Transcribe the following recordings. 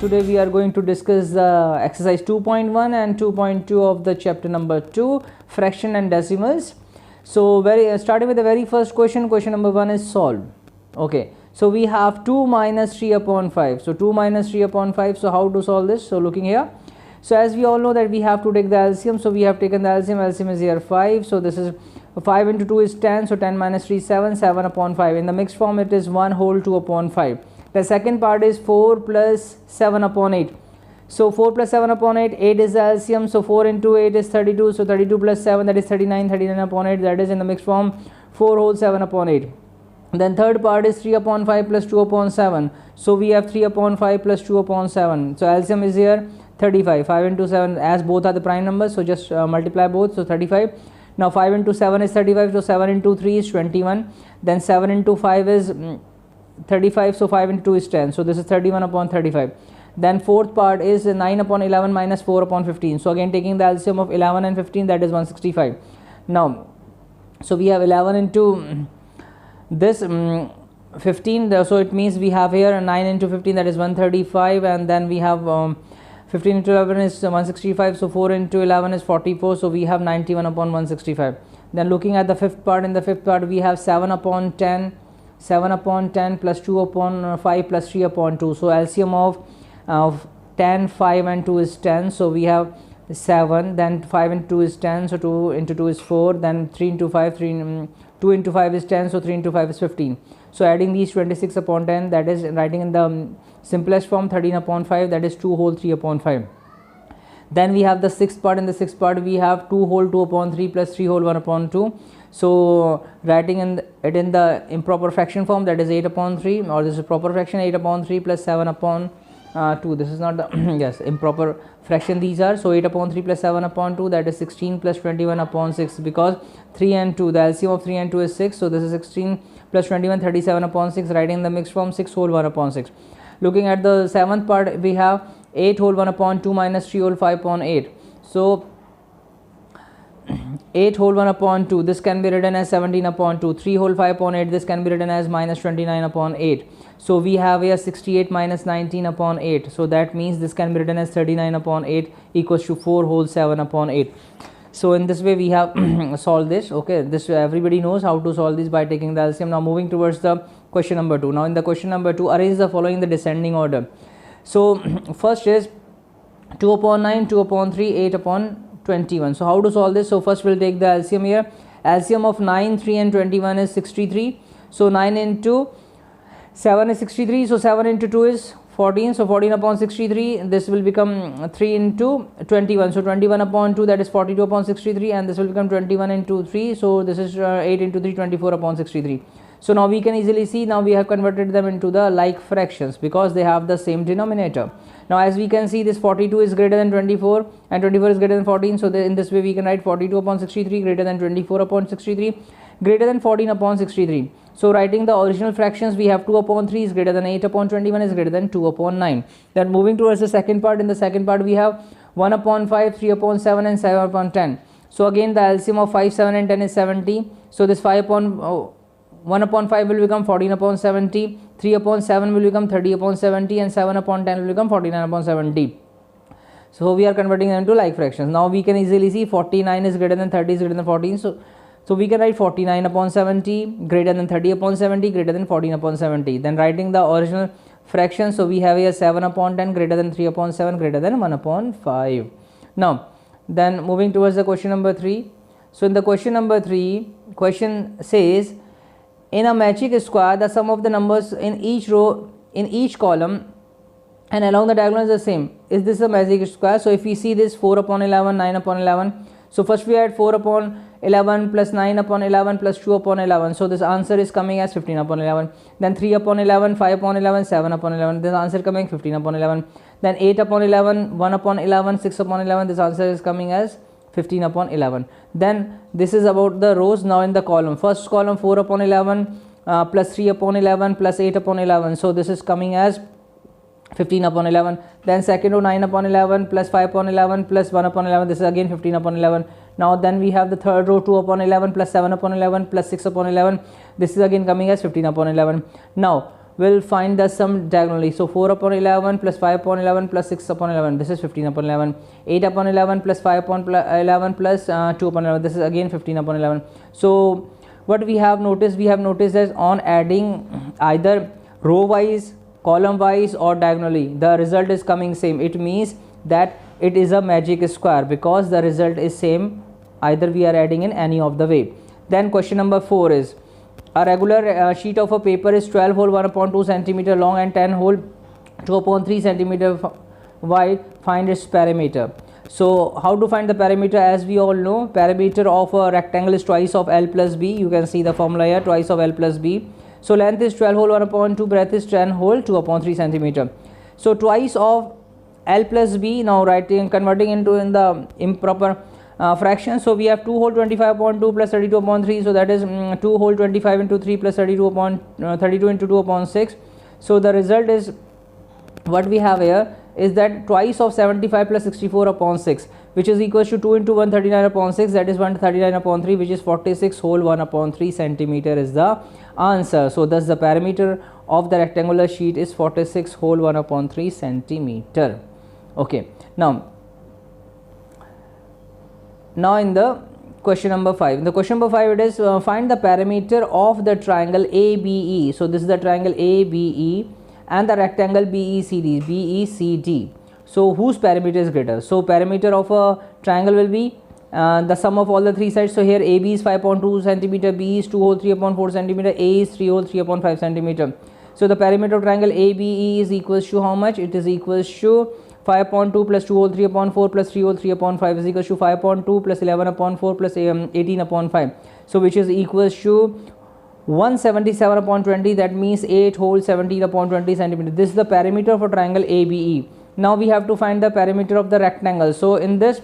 Today we are going to discuss exercise 2.1 and 2.2 of the chapter number 2, fraction and decimals. So starting with the very first question number 1 is solved. Okay, so we have 2 minus 3 upon 5. So 2 minus 3 upon 5. So how to solve this? So looking here. So as we all know that we have to take the LCM. So we have taken the LCM. LCM is here 5. So this is 5 into 2 is 10. So 10 minus 3 is 7. 7 upon 5. In the mixed form it is 1 whole 2 upon 5. The second part is 4 plus 7 upon 8. So 4 plus 7 upon 8, 8 is the LCM. So 4 into 8 is 32. So 32 plus 7, that is 39. 39 upon 8, that is in the mixed form 4 whole 7 upon 8. Then third part is 3 upon 5 plus 2 upon 7. So we have 3 upon 5 plus 2 upon 7. So LCM is here 35. 5 into 7, as both are the prime numbers, so just multiply both. So 35. Now 5 into 7 is 35. So 7 into 3 is 21. Then 7 into 5 is 35. So 5 into 2 is 10. So this is 31 upon 35. Then fourth part is 9 upon 11 minus 4 upon 15. So again taking the LCM of 11 and 15, that is 165. Now so we have 11 into this 15, so it means we have here 9 into 15, that is 135, and then we have 15 into 11 is 165. So 4 into 11 is 44. So we have 91 upon 165. Then looking at the fifth part, in the fifth part we have 7 upon 10. 7 upon 10 plus 2 upon 5 plus 3 upon 2. So LCM of 10, 5 and 2 is 10. So we have 7. Then 5 into 2 is 10. So 2 into 2 is 4. Then 3 into 5, 2 into 5 is 10. So 3 into 5 is 15. So adding these 26 upon 10, that is writing in the simplest form 13 upon 5, that is 2 whole 3 upon 5. Then we have the sixth part. In the sixth part we have 2 whole 2 upon 3 plus 3 whole 1 upon 2. So writing it in the improper fraction form, that is 8 upon 3, or this is proper fraction 8 upon 3 plus 7 upon 2. This is not the yes, improper fraction these are. So 8 upon 3 plus 7 upon 2, that is 16 plus 21 upon 6, because 3 and 2, the LCM of 3 and 2 is 6. So this is 16 plus 21, 37 upon 6, writing in the mixed form 6 whole 1 upon 6. Looking at the seventh part, we have 8 whole 1 upon 2 minus 3 whole 5 upon 8. So 8 whole 1 upon 2, this can be written as 17 upon 2. 3 whole 5 upon 8, this can be written as minus 29 upon 8. So we have here 68 minus 19 upon 8. So that means this can be written as 39 upon 8 equals to 4 whole 7 upon 8. So in this way we have solved this. Okay, this everybody knows how to solve this by taking the LCM. Now moving towards the question number 2. Now in the question number 2, arrange the following in the descending order. So first is 2 upon 9, 2 upon 3, 8 upon 21. So how to solve this? So first we'll take the LCM here. LCM of 9, 3 and 21 is 63. So 9 into 7 is 63. So 7 into 2 is 14. So 14 upon 63, this will become 3 into 21. So 21 upon 2, that is 42 upon 63, and this will become 21 into 3. So this is 8 into 3, 24 upon 63. So now we can easily see, now we have converted them into the like fractions because they have the same denominator. Now as we can see, this 42 is greater than 24 and 24 is greater than 14. So in this way we can write 42 upon 63 greater than 24 upon 63 greater than 14 upon 63. So writing the original fractions, we have 2 upon 3 is greater than 8 upon 21 is greater than 2 upon 9. Then moving towards the second part, in the second part we have 1 upon 5, 3 upon 7 and 7 upon 10. So again the LCM of 5, 7 and 10 is 70. So this 1 upon 5 will become 14 upon 70, 3 upon 7 will become 30 upon 70, and 7 upon 10 will become 49 upon 70. So we are converting them into like fractions. Now we can easily see 49 is greater than 30 is greater than 14. So we can write 49 upon 70 greater than 30 upon 70 greater than 14 upon 70. Then writing the original fractions, so we have here 7 upon 10 greater than 3 upon 7 greater than 1 upon 5. Now then moving towards the question number 3. So in the question number 3, question says, in a magic square, the sum of the numbers in each row, in each column and along the diagonal is the same. Is this a magic square? So if we see this 4 upon 11, 9 upon 11. So first we add 4 upon 11 plus 9 upon 11 plus 2 upon 11. So this answer is coming as 15 upon 11. Then 3 upon 11, 5 upon 11, 7 upon 11. This answer coming 15 upon 11. Then 8 upon 11, 1 upon 11, 6 upon 11. This answer is coming as 15 upon 11. Then this is about the rows. Now in the column, first column 4 upon 11 plus 3 upon 11 plus 8 upon 11. So this is coming as 15 upon 11. Then second row 9 upon 11 plus 5 upon 11 plus 1 upon 11. This is again 15 upon 11. Now then we have the third row 2 upon 11 plus 7 upon 11 plus 6 upon 11. This is again coming as 15 upon 11. Now will find the sum diagonally. So 4 upon 11 plus 5 upon 11 plus 6 upon 11, this is 15 upon 11. 8 upon 11 plus 5 upon 11 plus 2 upon 11, this is again 15 upon 11. So what we have noticed that on adding either row wise, column wise or diagonally, the result is coming same. It means that it is a magic square because the result is same either we are adding in any of the way. Then question number 4 is, a regular sheet of a paper is 12 hole 1 upon 2 centimeter long and 10 hole 2 upon 3 centimeter wide. Find its perimeter. So how to find the perimeter? As we all know, perimeter of a rectangle is twice of L plus B. You can see the formula here, twice of L plus B. So length is 12 whole 1 upon 2, breadth is 10 whole 2 upon 3 centimeter. So twice of L plus B. Now writing, converting into in the improper fraction. So we have 2 whole 25 upon 2 plus 32 upon 3. So that is 2 whole 25 into 3 plus 32 upon 32 into 2 upon 6. So the result is, what we have here is that twice of 75 plus 64 upon 6, which is equals to 2 into 139 upon 6, that is 139 upon 3, which is 46 whole 1 upon 3 centimeter is the answer. So thus the perimeter of the rectangular sheet is 46 whole 1 upon 3 centimeter. Okay, now in the question number 5. In the question number 5 it is find the perimeter of the triangle ABE. So this is the triangle ABE and the rectangle BECD. So whose perimeter is greater? So perimeter of a triangle will be the sum of all the three sides. So here AB is 5.2 centimeter, B is 2 whole 3 upon 4 centimeter, A is 3 whole 3 upon 5 centimeter. So the perimeter of triangle ABE is equals to how much? It is equals to 5.2 plus 2 whole 3 upon 4 plus 3 whole 3 upon 5 is equals to 5.2 plus 11 upon 4 plus 18 upon 5. So which is equals to 177 upon 20, that means 8 whole 17 upon 20 centimeter. This is the perimeter of a triangle ABE. Now we have to find the perimeter of the rectangle. So in this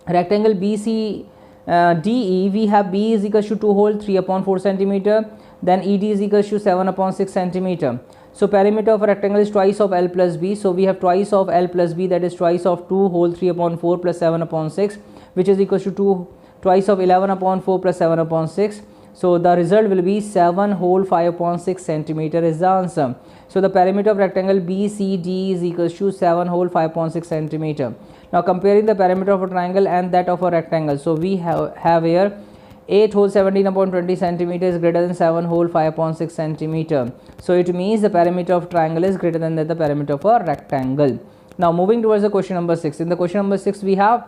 rectangle BCDE, we have B is equals to 2 whole 3 upon 4 centimeter, then ED is equals to 7 upon 6 centimeter. So perimeter of a rectangle is twice of L plus B. So we have twice of L plus B, that is twice of 2 whole 3 upon 4 plus 7 upon 6, which is equals to twice of 11 upon 4 plus 7 upon 6. So the result will be 7 whole 5 upon 6 centimeter is the answer. So the perimeter of rectangle BCD is equals to 7 whole 5 upon 6 centimeter. Now comparing the perimeter of a triangle and that of a rectangle. So we have here 8 whole 17 upon 20 centimeter is greater than 7 whole 5 upon 6 centimeter. So it means the perimeter of triangle is greater than the perimeter of a rectangle. Now moving towards the question number 6. In the question number 6 we have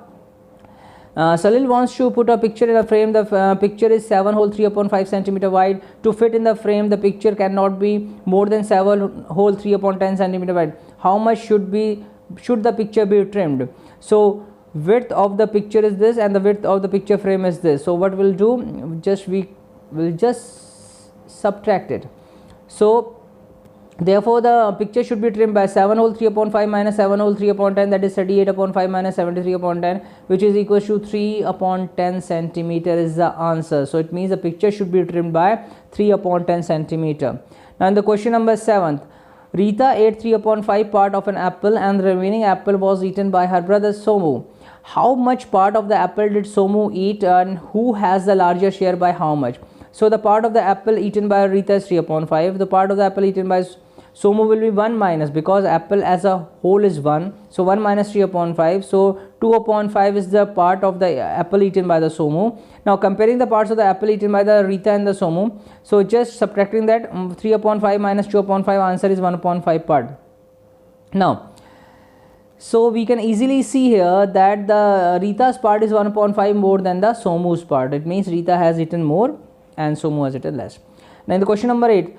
Salil wants to put a picture in a frame. The picture is 7 whole 3 upon 5 centimeter wide. To fit in the frame, the picture cannot be more than 7 whole 3 upon 10 centimeter wide. How much should the picture be trimmed? So width of the picture is this and the width of the picture frame is this. So what we'll do, we will just subtract it. So therefore the picture should be trimmed by 7 whole 3 upon 5 minus 7 whole 3 upon 10, that is 38 upon 5 minus 73 upon 10, which is equals to 3 upon 10 centimeter is the answer. So it means the picture should be trimmed by 3 upon 10 centimeter. Now in the question number 7, Rita ate 3 upon 5 part of an apple and the remaining apple was eaten by her brother Somu. How much part of the apple did Somu eat and who has the larger share by how much? So the part of the apple eaten by Rita is 3 upon 5. The part of the apple eaten by Somu will be 1 minus, because apple as a whole is 1. So 1 minus 3 upon 5. So 2 upon 5 is the part of the apple eaten by the Somu. Now comparing the parts of the apple eaten by the Rita and the Somu. So just subtracting that, 3 upon 5 minus 2 upon 5, answer is 1 upon 5 part. Now, so we can easily see here that the Rita's part is 1 upon 5 more than the Somu's part. It means Rita has eaten more and Somu has eaten less. Now in the question number 8,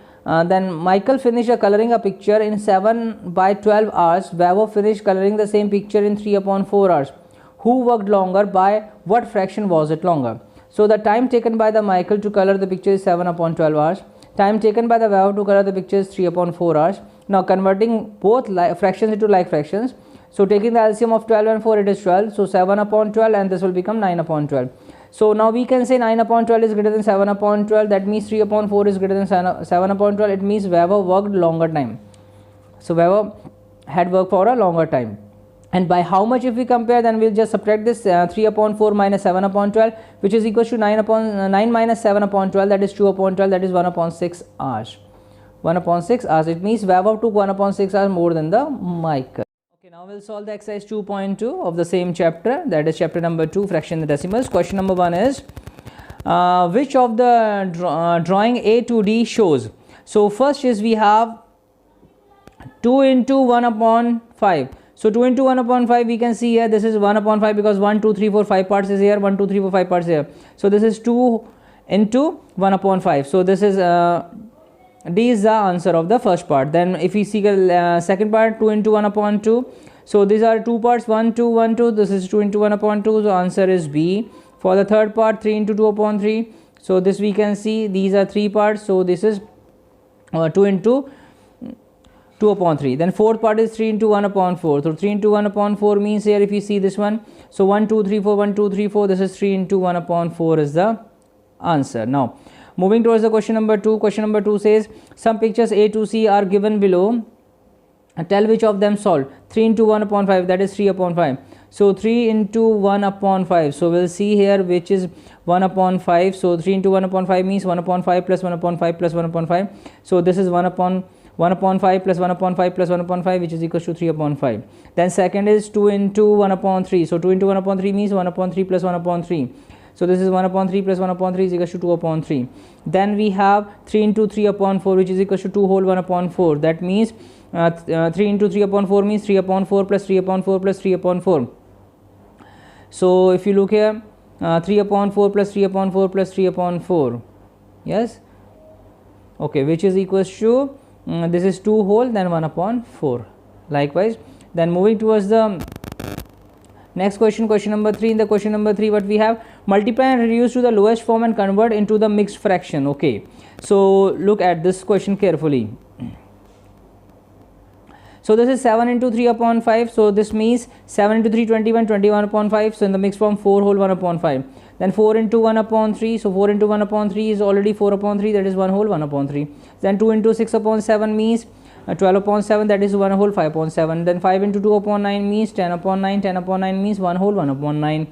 then Michael finished coloring a picture in 7 by 12 hours. Vavo finished coloring the same picture in 3 upon 4 hours. Who worked longer? By what fraction was it longer? So the time taken by the Michael to color the picture is 7 upon 12 hours. Time taken by the Vavo to color the picture is 3 upon 4 hours. Now converting both fractions into like fractions. So taking the LCM of 12 and 4, it is 12. So 7 upon 12 and this will become 9 upon 12. So now we can say 9 upon 12 is greater than 7 upon 12. That means 3 upon 4 is greater than 7 upon 12. It means Vavo worked longer time. So Vavo had worked for a longer time. And by how much if we compare, then we'll just subtract this 3 upon 4 minus 7 upon 12, which is equal to 9 minus 7 upon 12, that is 2 upon 12, that is 1 upon 6 hours. 1 upon 6 hours. It means Vaibhav took 1 upon 6 hours more than the Michael. Okay, now we'll solve the exercise 2.2 of the same chapter, that is chapter number 2, fraction the decimals. Question number 1 is, which of the drawing A to D shows? So first is we have 2 into 1 upon 5. So 2 into 1 upon 5, we can see here this is 1 upon 5 because 1, 2, 3, 4, 5 parts is here, 1, 2, 3, 4, 5 parts here. So this is 2 into 1 upon 5. So this is D is the answer of the first part. Then if we see the second part, 2 into 1 upon 2. So these are two parts, 1, 2, 1, 2. This is 2 into 1 upon 2. So answer is B. For the third part, 3 into 2 upon 3. So this we can see these are three parts. So this is 2 into 2 upon 3. Then fourth part is 3 into 1 upon 4. So 3 into 1 upon 4 means here if you see this one. So 1, 2, 3, 4, 1, 2, 3, 4. This is 3 into 1 upon 4 is the answer. Now moving towards the question number 2. Question number 2 says some pictures A to C are given below. Tell which of them solved. 3 into 1 upon 5, that is 3 upon 5. So 3 into 1 upon 5. So we'll see here which is 1 upon 5. So 3 into 1 upon 5 means 1 upon 5 plus 1 upon 5 plus 1 upon 5. So this is 1 upon 5 plus 1 upon 5 plus 1 upon 5, which is equals to 3 upon 5. Then second is 2 into 1 upon 3. So 2 into 1 upon 3 means 1 upon 3 plus 1 upon 3. So this is 1 upon 3 plus 1 upon 3 is equals to 2 upon 3. Then we have 3 into 3 upon 4, which is equals to 2 whole 1 upon 4. That means 3 into 3 upon 4 means 3 upon 4 plus 3 upon 4 plus 3 upon 4. So if you look here, 3 upon 4 plus 3 upon 4 plus 3 upon 4. Yes. Okay, which is equals to this is 2 whole then 1 upon 4. Likewise, then moving towards the next question, question number 3. In the question number 3, what we have, multiply and reduce to the lowest form and convert into the mixed fraction. Okay, so look at this question carefully. So this is 7 into 3 upon 5. So this means 7 into 3, 21, 21 upon 5. So in the mixed form, 4 whole 1 upon 5. Then 4 into 1 upon 3. So 4 into 1 upon 3 is already 4 upon 3. That is 1 whole 1 upon 3. Then 2 into 6 upon 7 means 12 upon 7. That is 1 whole 5 upon 7. Then 5 into 2 upon 9 means 10 upon 9. 10 upon 9 means 1 whole 1 upon 9.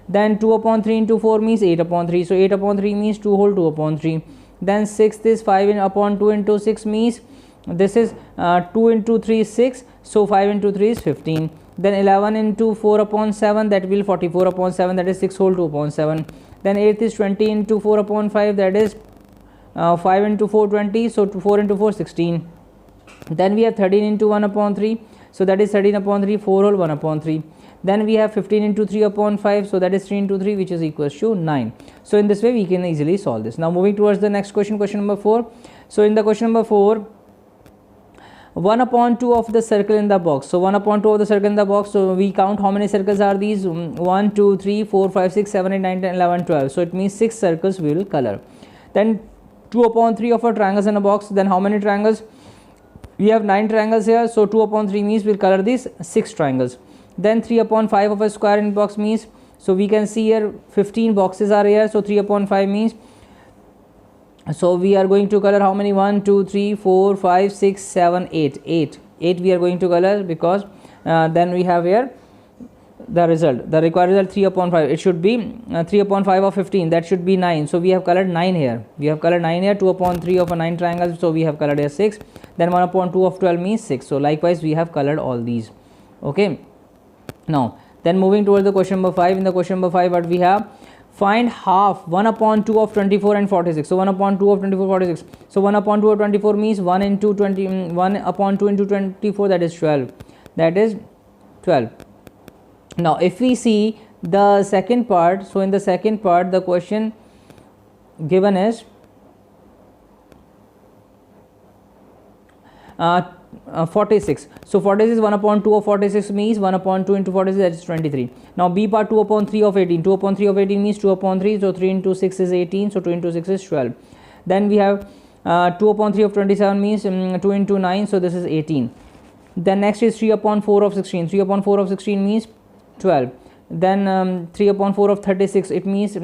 Then 2 upon 3 into 4 means 8 upon 3. So 8 upon 3 means 2 whole 2 upon 3. Then 6th is 5 upon 2 into 6 means this is 2 into 3 is 6. So 5 into 3 is 15. Then 11 into 4 upon 7, that will 44 upon 7, that is 6 whole 2 upon 7. Then 8th is 20 into 4 upon 5, that is 5 into 4 20. So 4 into 4 16. Then we have 13 into 1 upon 3. So that is 13 upon 3, 4 whole 1 upon 3. Then we have 15 into 3 upon 5. So that is 3 into 3, which is equals to 9. So in this way we can easily solve this. Now moving towards the next question, question number 4. So in the question number 4, 1 upon 2 of the circle in the box. So 1 upon 2 of the circle in the box. So we count how many circles are these. 1, 2, 3, 4, 5, 6, 7, 8, 9, 10, 11, 12. So it means 6 circles we will color. Then 2 upon 3 of our triangles in a box. Then how many triangles? We have 9 triangles here. So 2 upon 3 means we'll color these 6 triangles. Then 3 upon 5 of a square in box means, so we can see here 15 boxes are here. So 3 upon 5 means, so we are going to color how many? 1, 2, 3, 4, 5, 6, 7, 8. 8 we are going to color, because then we have here the result, the required result 3 upon 5. It should be 3 upon 5 of 15, that should be 9. So we have colored 9 here. We have colored 9 here. 2 upon 3 of a 9 triangle. So we have colored here 6. Then 1 upon 2 of 12 means 6. So likewise we have colored all these. Okay. Now then moving towards the question number 5. In the question number 5, what we have? Find half 1 upon 2 of 24 and 46. So 1 upon 2 of 24, 46. So 1 upon 2 of 24 means 1 into 20, 1 upon 2 into 24, that is 12. That is 12. Now if we see the second part, so in the second part the question given is 46. So 46 is 1 upon 2 of 46 means 1 upon 2 into 46, that is 23. Now B part 2 upon 3 of 18. 2 upon 3 of 18 means 2 upon 3. So 3 into 6 is 18. So 2 into 6 is 12. Then we have 2 upon 3 of 27 means 2 into 9. So this is 18. Then next is 3 upon 4 of 16. 3 upon 4 of 16 means 12. Then 3 upon 4 of 36, it means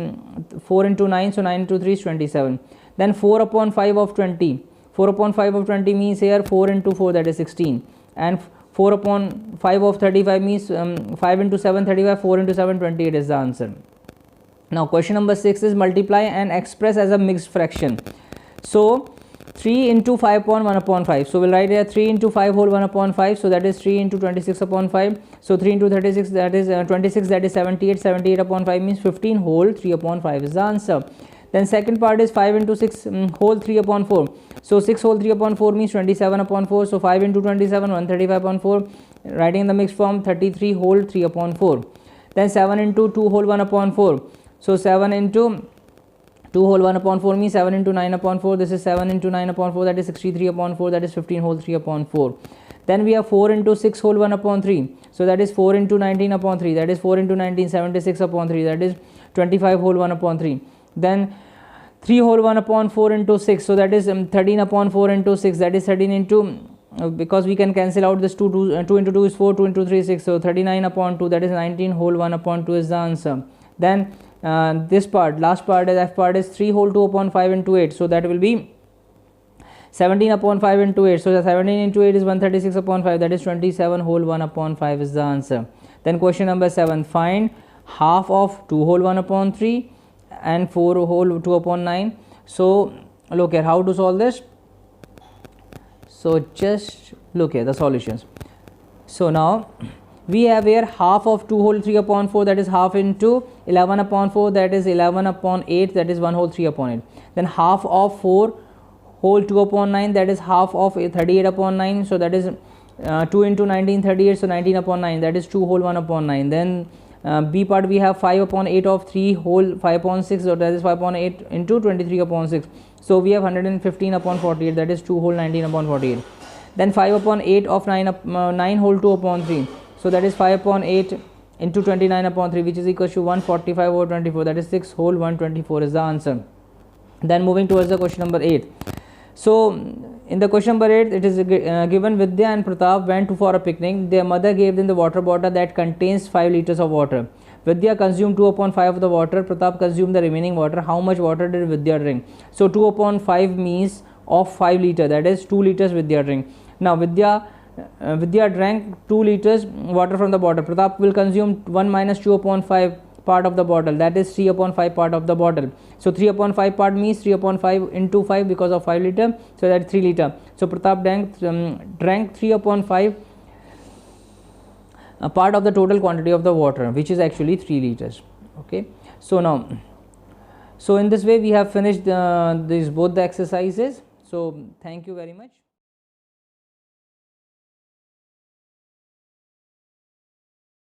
4 into 9. So 9 into 3 is 27. Then 4 upon 5 of 20. 4 upon 5 of 20 means here 4 into 4, that is 16. And 4 upon 5 of 35 means 5 into 7, 35. 4 into 7, 28 is the answer. Now question number 6 is multiply and express as a mixed fraction. So 3 into 5 upon 1 upon 5. So we'll write here 3 into 5 whole 1 upon 5. So that is 3 into 26 upon 5. So 3 into 36, that is 26, that is 78. 78 upon 5 means 15 whole 3 upon 5 is the answer. Then second part is 5 into 6 whole 3 upon 4. So 6 whole 3 upon 4 means 27 upon 4. So 5 into 27, 135 upon 4. Writing in the mixed form, 33 whole 3 upon 4. Then 7 into 2 whole 1 upon 4. So 7 into 2 whole 1 upon 4 means 7 into 9 upon 4. This is 7 into 9 upon 4, that is 63 upon 4, that is 15 whole 3 upon 4. Then we have 4 into 6 whole 1 upon 3. So that is 4 into 19 upon 3, that is 4 into 19, 76 upon 3, that is 25 whole 1 upon 3. Then 3 whole 1 upon 4 into 6, so that is 13 upon 4 into 6, that is 13 into, because we can cancel out this 2 into 2 is 4, 2 into 3 is 6, so 39 upon 2, that is 19 whole 1 upon 2 is the answer. Then this part, last part is F part is 3 whole 2 upon 5 into 8, so that will be 17 upon 5 into 8, so the 17 into 8 is 136 upon 5, that is 27 whole 1 upon 5 is the answer. Then question number 7, find half of 2 whole 1 upon 3 and 4 whole 2 upon 9. So look here how to solve this. So just look here the solutions. So now we have here half of 2 whole 3 upon 4, that is half into 11 upon 4, that is 11 upon 8, that is 1 whole 3 upon 8. Then half of 4 whole 2 upon 9, that is half of 38 upon 9, so that is 2 into 19, 38, so 19 upon 9, that is 2 whole 1 upon 9. Then B part we have 5 upon 8 of 3 whole 5 upon 6, so that is 5 upon 8 into 23 upon 6. So we have 115 upon 48, that is 2 whole 19 upon 48. Then 5 upon 8 of 9 whole 2 upon 3. So that is 5 upon 8 into 29 upon 3, which is equal to 145 over 24, that is 6 whole 124 is the answer. Then moving towards the question number 8. So in the question number 8, it is given Vidya and Pratap went for a picnic. Their mother gave them the water bottle that contains 5 liters of water. Vidya consumed 2 upon 5 of the water. Pratap consumed the remaining water. How much water did Vidya drink? So 2 upon 5 means of 5 liters, that is 2 liters Vidya drink. Now Vidya drank 2 liters water from the bottle. Pratap will consume 1 minus 2 upon 5 part of the bottle, that is 3 upon 5 part of the bottle. So 3 upon 5 part means 3 upon 5 into 5 because of 5 liter, so that is 3 liter. So Pratap drank 3 upon 5 a part of the total quantity of the water, which is actually 3 liters. Okay, so now, so in this way we have finished both the exercises. So thank you very much.